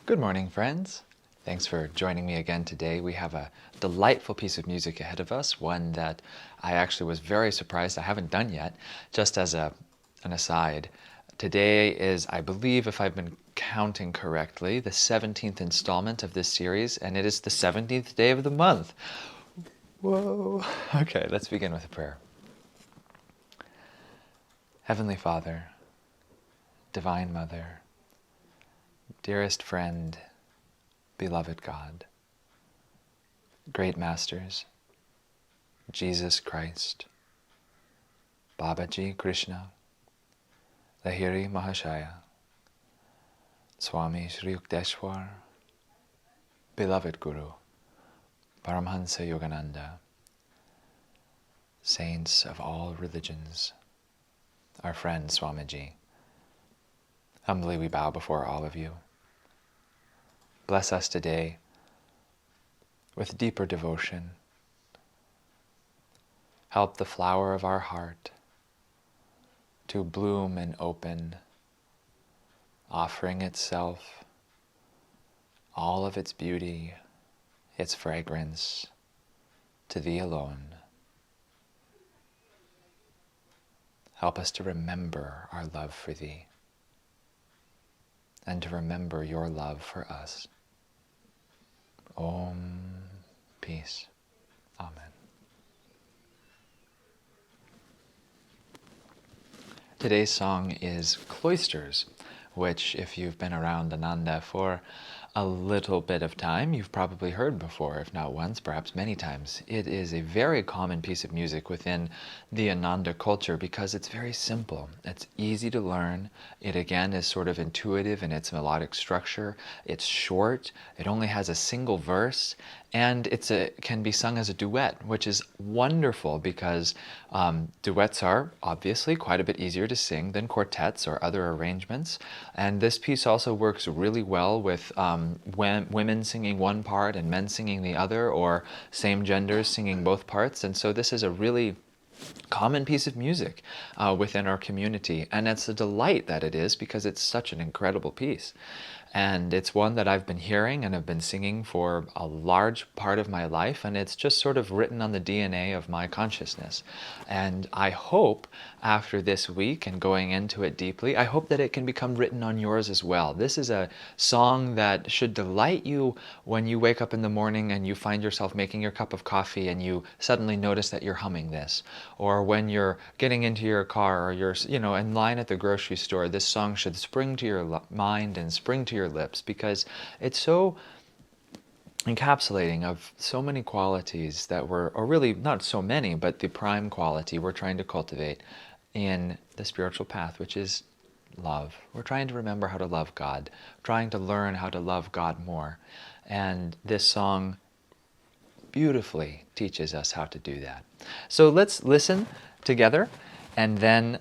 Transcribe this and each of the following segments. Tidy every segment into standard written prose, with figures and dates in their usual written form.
Good morning, friends. Thanks for joining me again today. We have a delightful piece of music ahead of us, one that I actually was very surprised I haven't done yet. Just as an aside, today is, I believe, if I've been counting correctly, the 17th installment of this series, and it is the 17th day of the month. Whoa. Okay, let's begin with a prayer. Heavenly Father, Divine Mother, dearest friend, beloved God, great masters, Jesus Christ, Babaji Krishna, Lahiri Mahashaya, Swami Sri Yukteswar, beloved Guru, Paramhansa Yogananda, saints of all religions, our friend Swamiji, humbly we bow before all of you. Bless us today with deeper devotion. Help the flower of our heart to bloom and open, offering itself, all of its beauty, its fragrance, to Thee alone. Help us to remember our love for Thee and to remember Your love for us. Om. Peace. Amen. Today's song is Cloisters, which, if you've been around Ananda for a little bit of time, you've probably heard before, if not once, perhaps many times. It is a very common piece of music within the Ananda culture because it's very simple. It's easy to learn. It again is sort of intuitive in its melodic structure. It's short. It only has a single verse, and can be sung as a duet, which is wonderful because duets are obviously quite a bit easier to sing than quartets or other arrangements. And this piece also works really well with women singing one part and men singing the other, or same genders singing both parts. And so this is a really common piece of music within our community, and it's a delight that it is because it's such an incredible piece. And it's one that I've been hearing and have been singing for a large part of my life, and it's just sort of written on the DNA of my consciousness. And I hope after this week and going into it deeply, I hope that it can become written on yours as well. This is a song that should delight you when you wake up in the morning and you find yourself making your cup of coffee and you suddenly notice that you're humming this. Or when you're getting into your car or you're, in line at the grocery store, this song should spring to your mind and spring to your lips because it's so encapsulating of so many qualities that or really not so many, but the prime quality we're trying to cultivate in the spiritual path, which is love. We're trying to remember how to love God, trying to learn how to love God more. And this song beautifully teaches us how to do that. So let's listen together, and then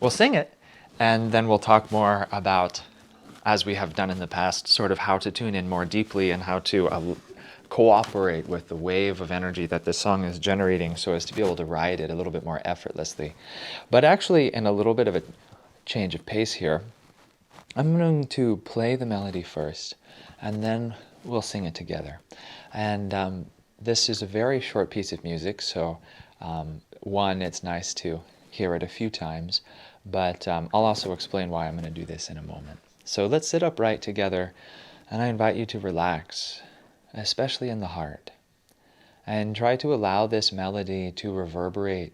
we'll sing it, and then we'll talk more about, as we have done in the past, sort of how to tune in more deeply and how to cooperate with the wave of energy that this song is generating so as to be able to ride it a little bit more effortlessly. But actually, in a little bit of a change of pace here, I'm going to play the melody first, and then we'll sing it together. And this is a very short piece of music, so one, it's nice to hear it a few times, but I'll also explain why I'm going to do this in a moment. So let's sit upright together, and I invite you to relax, especially in the heart, and try to allow this melody to reverberate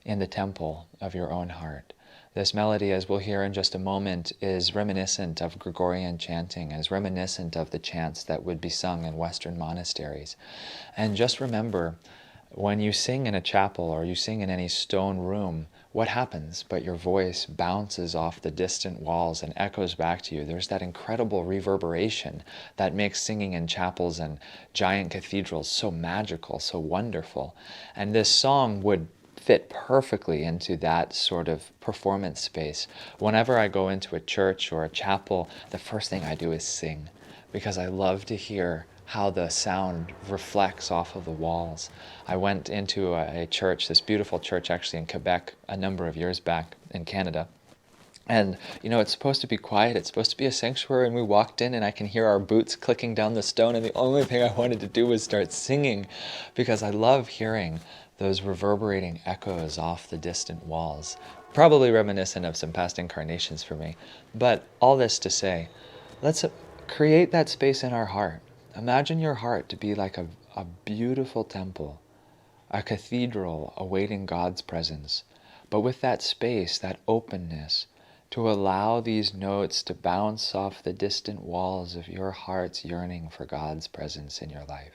in the temple of your own heart. This melody, as we'll hear in just a moment, is reminiscent of Gregorian chanting, is reminiscent of the chants that would be sung in Western monasteries. And just remember, when you sing in a chapel or you sing in any stone room, what happens? But your voice bounces off the distant walls and echoes back to you. There's that incredible reverberation that makes singing in chapels and giant cathedrals so magical, so wonderful. And this song would fit perfectly into that sort of performance space. Whenever I go into a church or a chapel, the first thing I do is sing, because I love to hear how the sound reflects off of the walls. I went into a church, this beautiful church actually in Quebec, a number of years back in Canada, And, it's supposed to be quiet. It's supposed to be a sanctuary. And we walked in and I can hear our boots clicking down the stone. And the only thing I wanted to do was start singing, because I love hearing those reverberating echoes off the distant walls. Probably reminiscent of some past incarnations for me. But all this to say, let's create that space in our heart. Imagine your heart to be like a beautiful temple, a cathedral awaiting God's presence, but with that space, that openness, to allow these notes to bounce off the distant walls of your heart's yearning for God's presence in your life.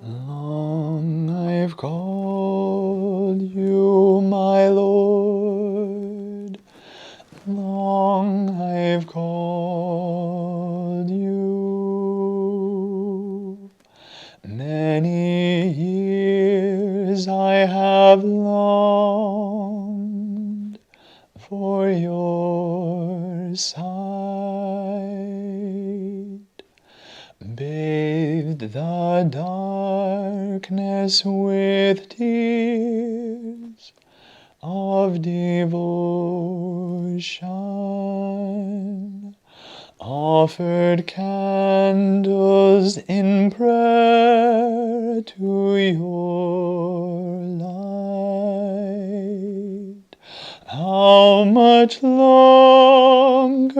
Long I've called you, my Lord. Long I've called you. Many years I have longed for your sight. Bathed the darkness with tears of devotion, offered candles in prayer to your light. How much longer,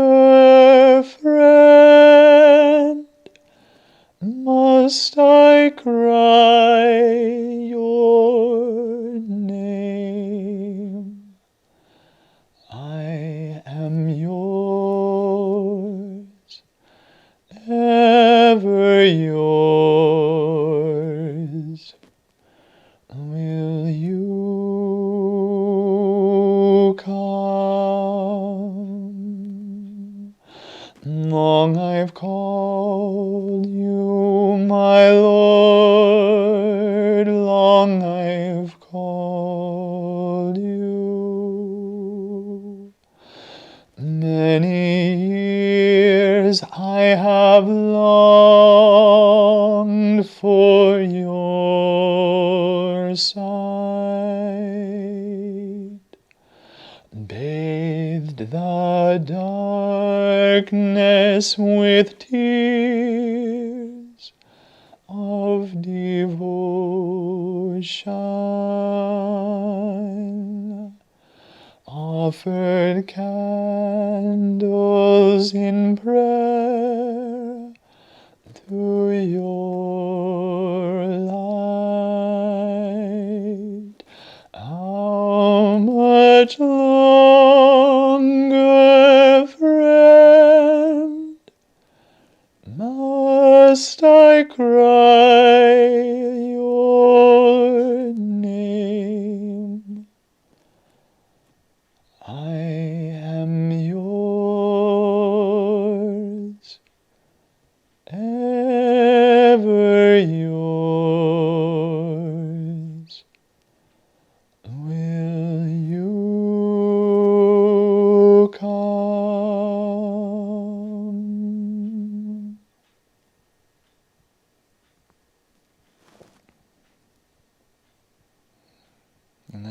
friend, must I cry your name? I am yours, ever yours. Will you come? Long I've called you, my Lord, long I've called you. Many years I have longed for your sight. Bathed the darkness with tears of devotion, offered candles in prayer to your light. How much longer, friend, must I cry your name? I am yours,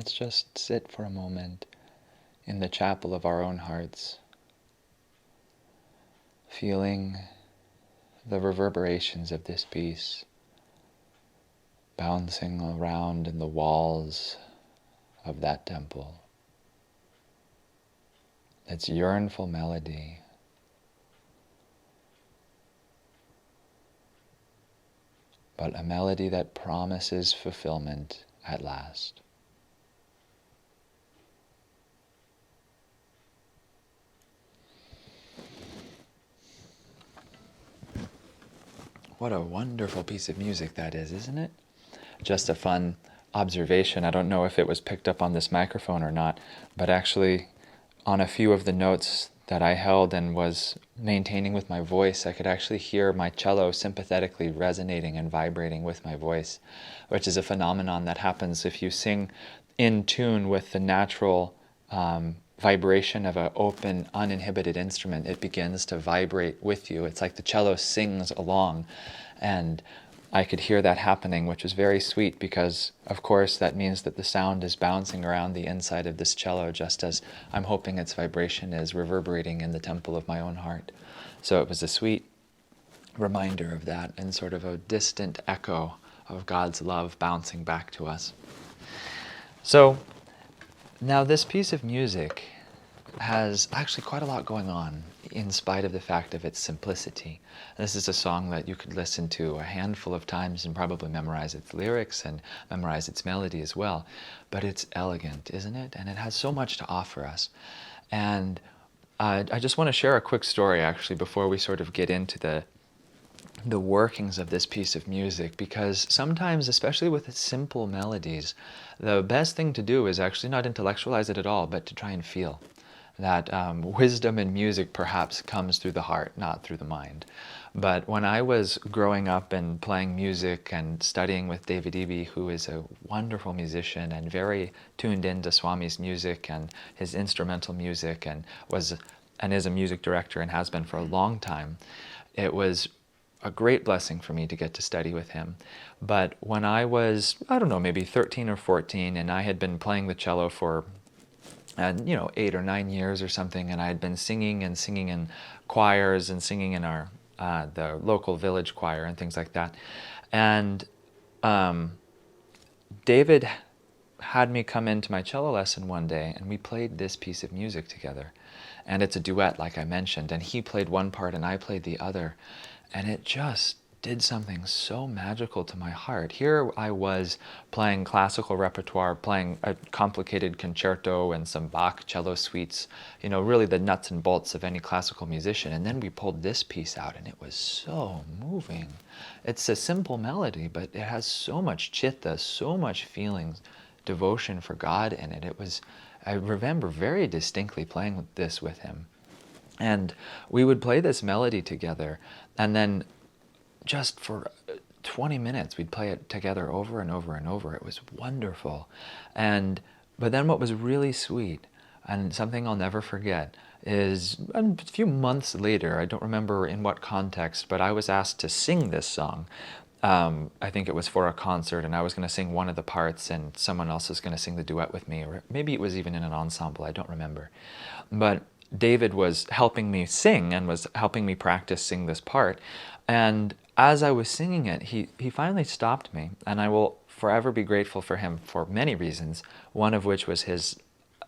let's just sit for a moment in the chapel of our own hearts, feeling the reverberations of this piece bouncing around in the walls of that temple. Its yearnful melody, but a melody that promises fulfillment at last. What a wonderful piece of music that is, isn't it? Just a fun observation. I don't know if it was picked up on this microphone or not, but actually on a few of the notes that I held and was maintaining with my voice, I could actually hear my cello sympathetically resonating and vibrating with my voice, which is a phenomenon that happens if you sing in tune with the natural vibration of an open, uninhibited instrument. It begins to vibrate with you. It's like the cello sings along, and I could hear that happening, which was very sweet because, of course, that means that the sound is bouncing around the inside of this cello just as I'm hoping its vibration is reverberating in the temple of my own heart. So it was a sweet reminder of that and sort of a distant echo of God's love bouncing back to us. So now this piece of music has actually quite a lot going on in spite of the fact of its simplicity. This is a song that you could listen to a handful of times and probably memorize its lyrics and memorize its melody as well. But it's elegant, isn't it? And it has so much to offer us. And I just want to share a quick story actually before we sort of get into the workings of this piece of music, because sometimes, especially with simple melodies, the best thing to do is actually not intellectualize it at all, but to try and feel. That wisdom in music perhaps comes through the heart, not through the mind. But when I was growing up and playing music and studying with David Eby, who is a wonderful musician and very tuned into Swami's music and his instrumental music, and is a music director and has been for a long time, it was a great blessing for me to get to study with him. But when I was, I don't know, maybe 13 or 14, and I had been playing the cello for 8 or 9 years or something, and I had been singing in choirs and singing in our the local village choir and things like that. And David had me come into my cello lesson one day, and we played this piece of music together. And it's a duet, like I mentioned, and he played one part and I played the other, and it just did something so magical to my heart. Here I was playing classical repertoire, playing a complicated concerto and some Bach cello suites, really the nuts and bolts of any classical musician. And then we pulled this piece out and it was so moving. It's a simple melody, but it has so much chitta, so much feelings, devotion for God in it. I remember very distinctly playing this with him. And we would play this melody together, and then just for 20 minutes, we'd play it together over and over and over. It was wonderful. But then what was really sweet, and something I'll never forget, is a few months later, I don't remember in what context, but I was asked to sing this song. I think it was for a concert, and I was going to sing one of the parts, and someone else was going to sing the duet with me, or maybe it was even in an ensemble, I don't remember. But David was helping me sing and was helping me practice sing this part. And as I was singing it, he finally stopped me, and I will forever be grateful for him for many reasons, one of which was his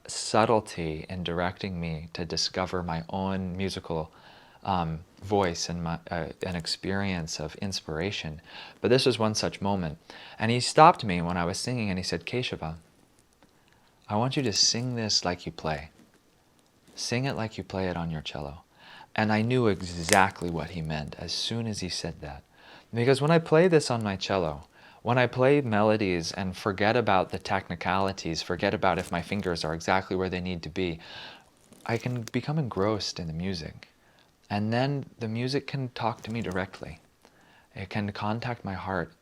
subtlety in directing me to discover my own musical voice and an experience of inspiration. But this was one such moment. And he stopped me when I was singing and he said, "Keshava, I want you to sing this like you play. Sing it like you play it on your cello." And I knew exactly what he meant as soon as he said that. Because when I play this on my cello, when I play melodies and forget about the technicalities, forget about if my fingers are exactly where they need to be, I can become engrossed in the music. And then the music can talk to me directly. It can contact my heart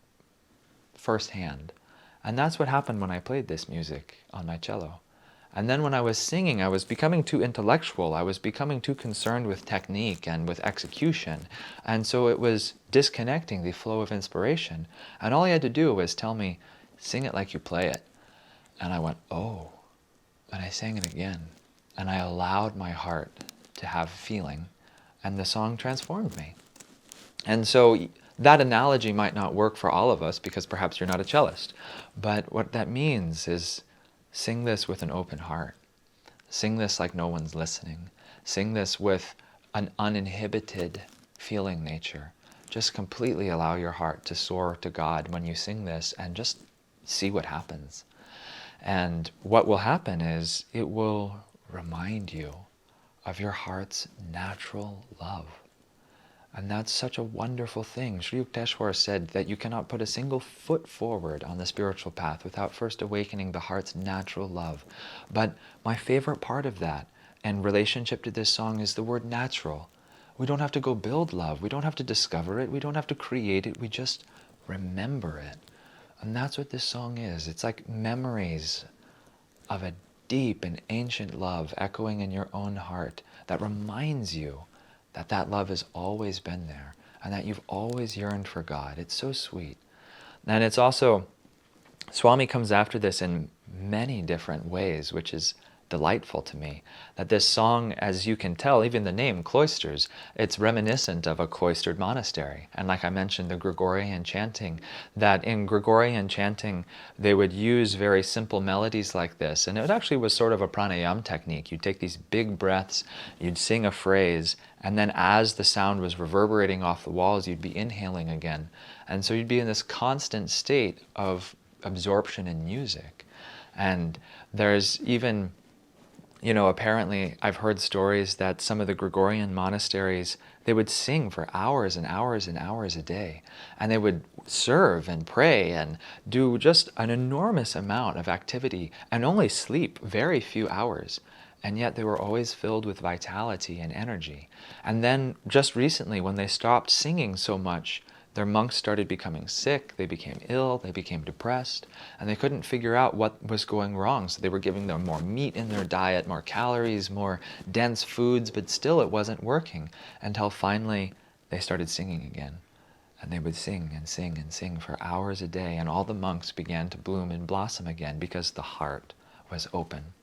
firsthand. And that's what happened when I played this music on my cello. And then when I was singing, I was becoming too intellectual. I was becoming too concerned with technique and with execution. And so it was disconnecting the flow of inspiration. And all he had to do was tell me, "Sing it like you play it." And I went, oh. And I sang it again. And I allowed my heart to have feeling. And the song transformed me. And so that analogy might not work for all of us because perhaps you're not a cellist. But what that means is sing this with an open heart. Sing this like no one's listening. Sing this with an uninhibited feeling nature. Just completely allow your heart to soar to God when you sing this and just see what happens. And what will happen is it will remind you of your heart's natural love. And that's such a wonderful thing. Sri Yukteswar said that you cannot put a single foot forward on the spiritual path without first awakening the heart's natural love. But my favorite part of that in relationship to this song is the word natural. We don't have to go build love. We don't have to discover it. We don't have to create it. We just remember it. And that's what this song is. It's like memories of a deep and ancient love echoing in your own heart that reminds you that that love has always been there and that you've always yearned for God. It's so sweet. And it's also, Swami comes after this in many different ways, which is delightful to me. That this song, as you can tell, even the name, Cloisters, it's reminiscent of a cloistered monastery. And like I mentioned, the Gregorian chanting, that in Gregorian chanting, they would use very simple melodies like this. And it actually was sort of a pranayama technique. You'd take these big breaths, you'd sing a phrase, and then as the sound was reverberating off the walls, you'd be inhaling again. And so you'd be in this constant state of absorption in music. And there's even, apparently I've heard stories that some of the Gregorian monasteries, they would sing for hours and hours and hours a day. And they would serve and pray and do just an enormous amount of activity and only sleep very few hours. And yet they were always filled with vitality and energy. And then just recently, when they stopped singing so much, their monks started becoming sick, they became ill, they became depressed, and they couldn't figure out what was going wrong. So they were giving them more meat in their diet, more calories, more dense foods, but still it wasn't working until finally they started singing again. And they would sing and sing and sing for hours a day, and all the monks began to bloom and blossom again because the heart was open.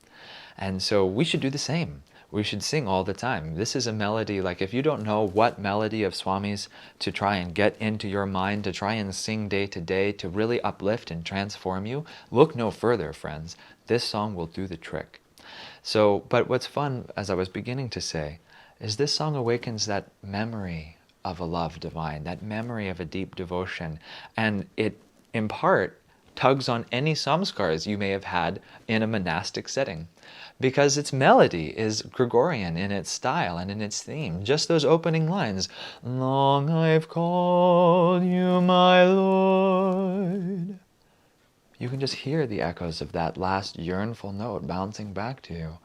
And so we should do the same. We should sing all the time. This is a melody, like if you don't know what melody of Swami's to try and get into your mind, to try and sing day to day, to really uplift and transform you, look no further, friends. This song will do the trick. So, but what's fun, as I was beginning to say, is this song awakens that memory of a love divine, that memory of a deep devotion, and it, in part, tugs on any samskars you may have had in a monastic setting. Because its melody is Gregorian in its style and in its theme. Just those opening lines, "Long I've called you my Lord." You can just hear the echoes of that last yearnful note bouncing back to you.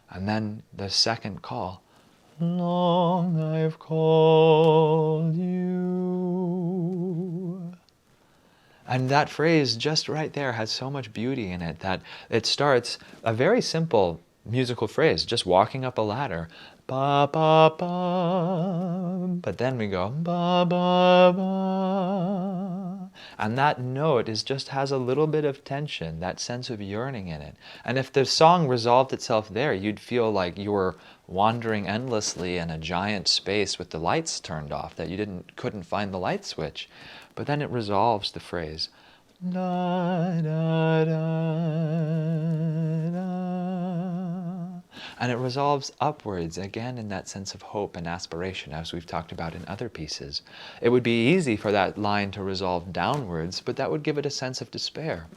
And then the second call, "Long I've called you." And that phrase just right there has so much beauty in it that it starts a very simple musical phrase, just walking up a ladder, ba ba ba, but then we go ba ba ba, and that note just has a little bit of tension, that sense of yearning in it. And if the song resolved itself there, you'd feel like you were wandering endlessly in a giant space with the lights turned off, that you couldn't find the light switch. But then it resolves the phrase, da, da, da, da. And it resolves upwards, again in that sense of hope and aspiration, as we've talked about in other pieces. It would be easy for that line to resolve downwards, but that would give it a sense of despair,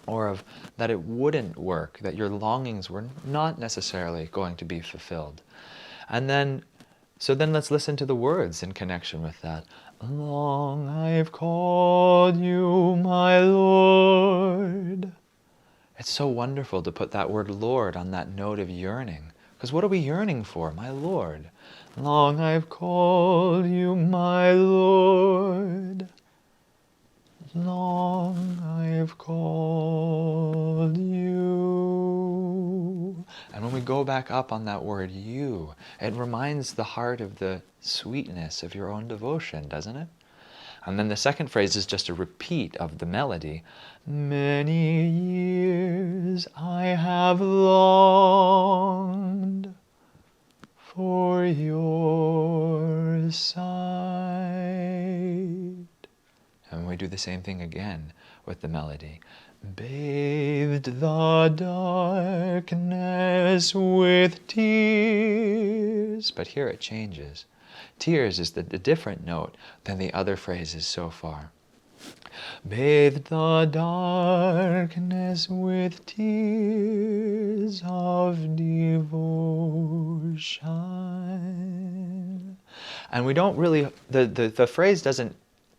or of that it wouldn't work, that your longings were not necessarily going to be fulfilled. And then, so then let's listen to the words in connection with that. Long I've called you my Lord. It's so wonderful to put that word Lord on that note of yearning. Because what are we yearning for? My Lord. Long I've called you my Lord. Long I've called you. And when we go back up on that word you, it reminds the heart of the sweetness of your own devotion, doesn't it? And then the second phrase is just a repeat of the melody. Many years I have longed for your sight. And we do the same thing again with the melody. Bathed the darkness with tears. But here it changes. Tears is the different note than the other phrases so far. Bathed the darkness with tears of devotion. And we don't really, the phrase doesn't,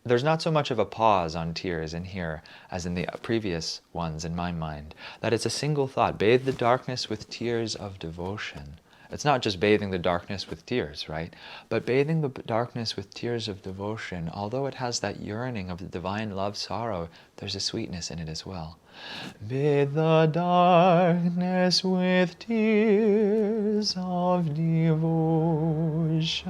there's not so much of a pause on tears in here as in the previous ones in my mind. That it's a single thought. Bathe the darkness with tears of devotion. It's not just bathing the darkness with tears, right? But bathing the darkness with tears of devotion, although it has that yearning of the divine love sorrow, there's a sweetness in it as well. Bathe the darkness with tears of devotion.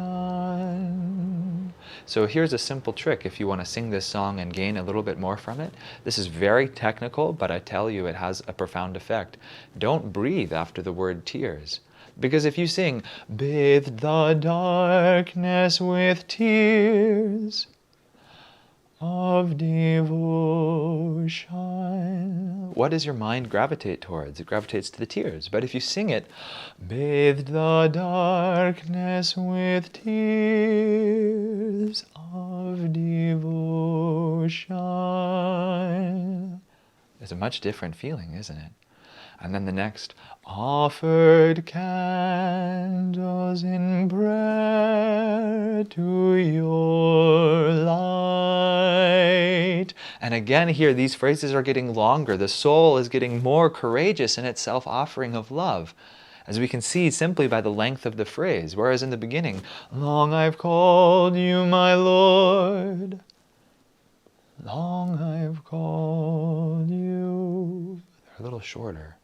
So here's a simple trick if you want to sing this song and gain a little bit more from it. This is very technical, but I tell you it has a profound effect. Don't breathe after the word tears. Because if you sing, bathe the darkness with tears of devotion, what does your mind gravitate towards? It gravitates to the tears. But if you sing it, bathe the darkness with tears of devotion, it's a much different feeling, isn't it? And then the next, offered candles in prayer to your light. And again here, these phrases are getting longer. The soul is getting more courageous in its self-offering of love, as we can see simply by the length of the phrase. Whereas in the beginning, long I've called you my Lord, long I've called you. They're a little shorter.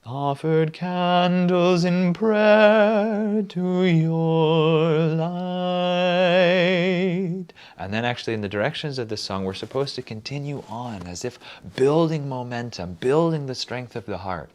Offered candles in prayer to your light. And then actually in the directions of the song, we're supposed to continue on as if building momentum, building the strength of the heart.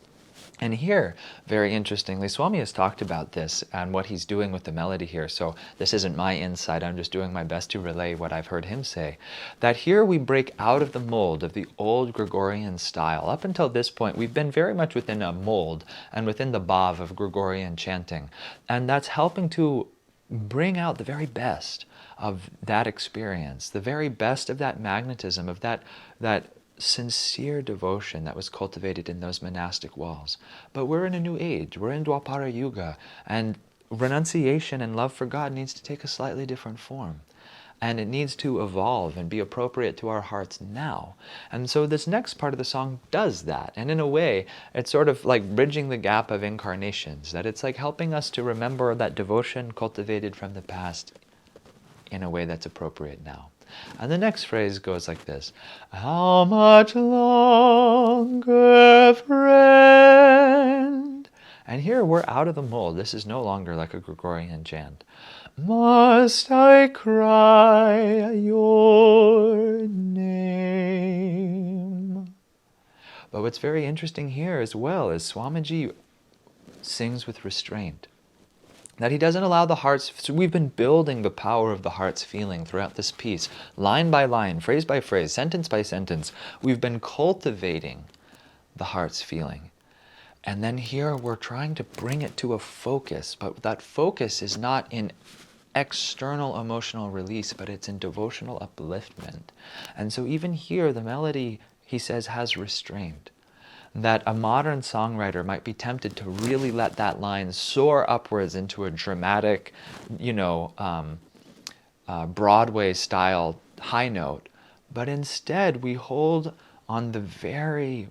And here, very interestingly, Swami has talked about this and what he's doing with the melody here. So this isn't my insight, I'm just doing my best to relay what I've heard him say. That here we break out of the mold of the old Gregorian style. Up until this point, we've been very much within a mold and within the bhav of Gregorian chanting. And that's helping to bring out the very best of that experience, the very best of that magnetism, of that sincere devotion that was cultivated in those monastic walls. But we're in a new age. We're in Dwapara Yuga, and renunciation and love for God needs to take a slightly different form. And it needs to evolve and be appropriate to our hearts now. And so this next part of the song does that. And in a way, it's sort of like bridging the gap of incarnations, that it's like helping us to remember that devotion cultivated from the past in a way that's appropriate now. And the next phrase goes like this. How much longer, friend? And here we're out of the mold. This is no longer like a Gregorian chant. Must I cry your name? But what's very interesting here as well is Swamiji sings with restraint. That he doesn't allow the heart's, so we've been building the power of the heart's feeling throughout this piece, line by line, phrase by phrase, sentence by sentence. We've been cultivating the heart's feeling. And then here we're trying to bring it to a focus, but that focus is not in external emotional release, but it's in devotional upliftment. And so even here, the melody, he says, has restraint. That a modern songwriter might be tempted to really let that line soar upwards into a dramatic, Broadway-style high note. But instead, we hold on the very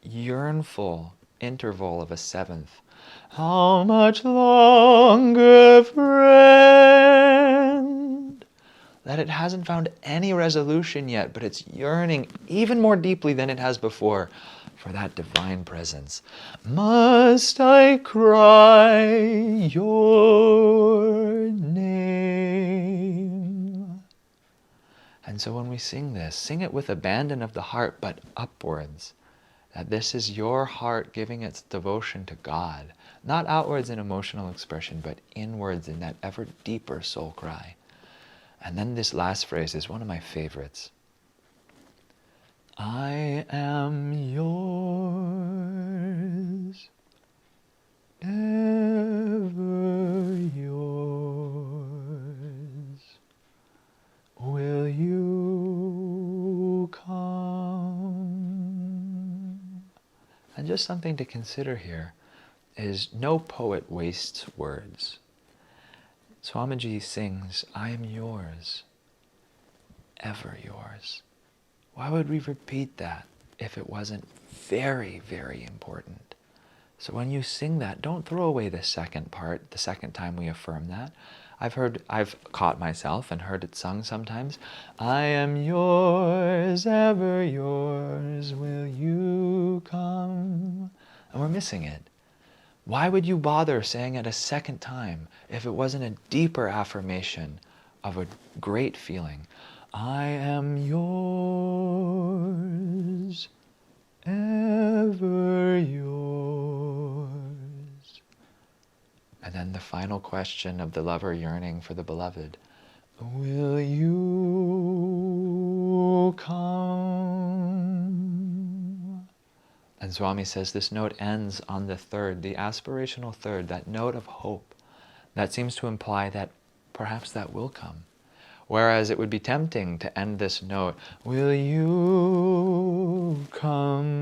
yearnful interval of a seventh. How much longer, friend? That it hasn't found any resolution yet, but it's yearning even more deeply than it has before for that divine presence. Must I cry your name? And so when we sing this, sing it with abandon of the heart, but upwards. That this is your heart giving its devotion to God, not outwards in emotional expression, but inwards in that ever deeper soul cry. And then this last phrase is one of my favorites. I am yours, ever yours. Will you come? And just something to consider here is no poet wastes words. Swamiji sings, I am yours, ever yours. Why would we repeat that if it wasn't very, very important? So when you sing that, don't throw away the second part, the second time we affirm that. I've caught myself and heard it sung sometimes. I am yours, ever yours, will you come? And we're missing it. Why would you bother saying it a second time if it wasn't a deeper affirmation of a great feeling? I am yours, ever yours. And then the final question of the lover yearning for the beloved. Will you come? And Swami says this note ends on the third, the aspirational third, that note of hope. That seems to imply that perhaps that will come. Whereas it would be tempting to end this note, will you come?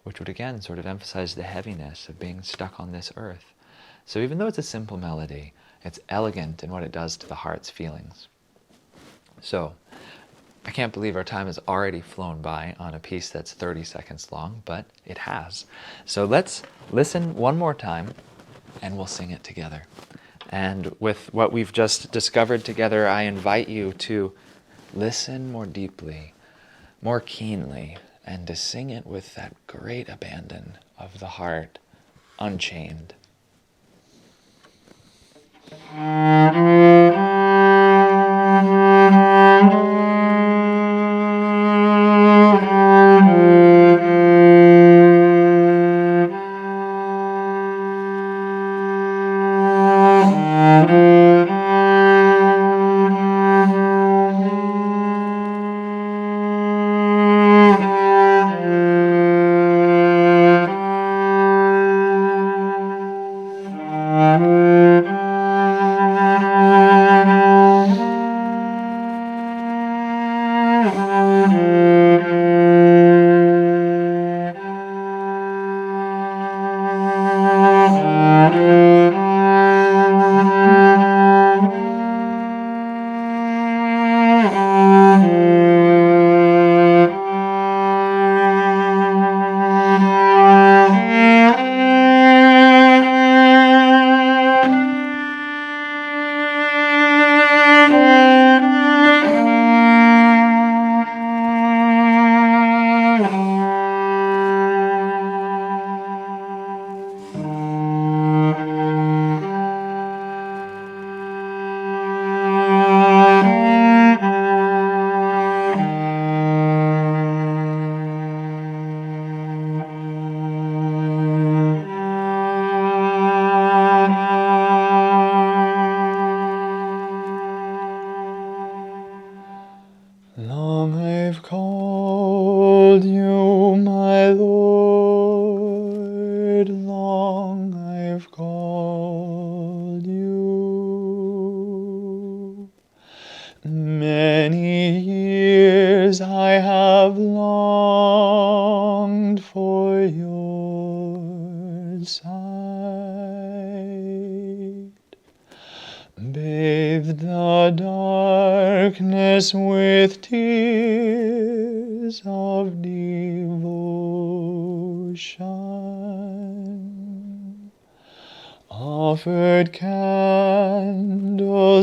Which would again sort of emphasize the heaviness of being stuck on this earth. So even though it's a simple melody, it's elegant in what it does to the heart's feelings. So, I can't believe our time has already flown by on a piece that's 30 seconds long, but it has. So let's listen one more time and we'll sing it together. And with what we've just discovered together, I invite you to listen more deeply, more keenly, and to sing it with that great abandon of the heart, unchained. Long I've called you, my Lord, long I've called you. Many years I have longed for your sight. Bathed the darkness with tears of devotion, offered candles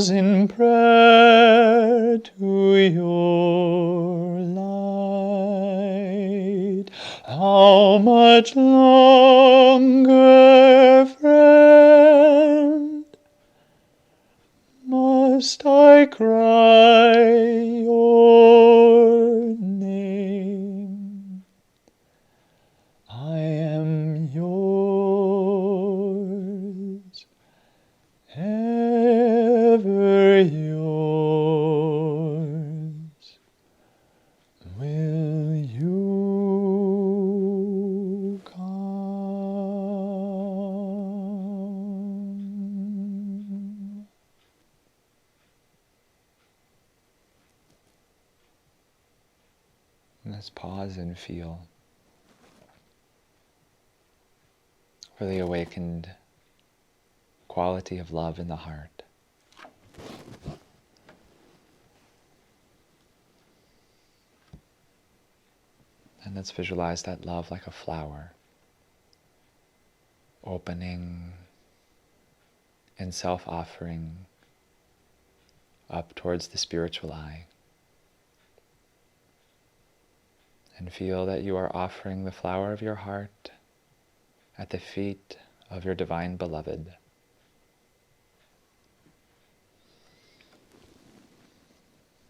in prayer to your light. How much longer, friend, must most I cry your name. I am yours, ever yours. Will you come? Let's pause and feel for the awakened quality of love in the heart. And let's visualize that love like a flower, opening in self-offering up towards the spiritual eye. And feel that you are offering the flower of your heart at the feet of your divine beloved.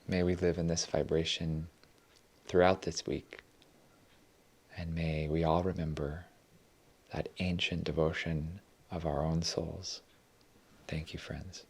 May we live in this vibration throughout this week, and may we all remember that ancient devotion of our own souls. Thank you, friends.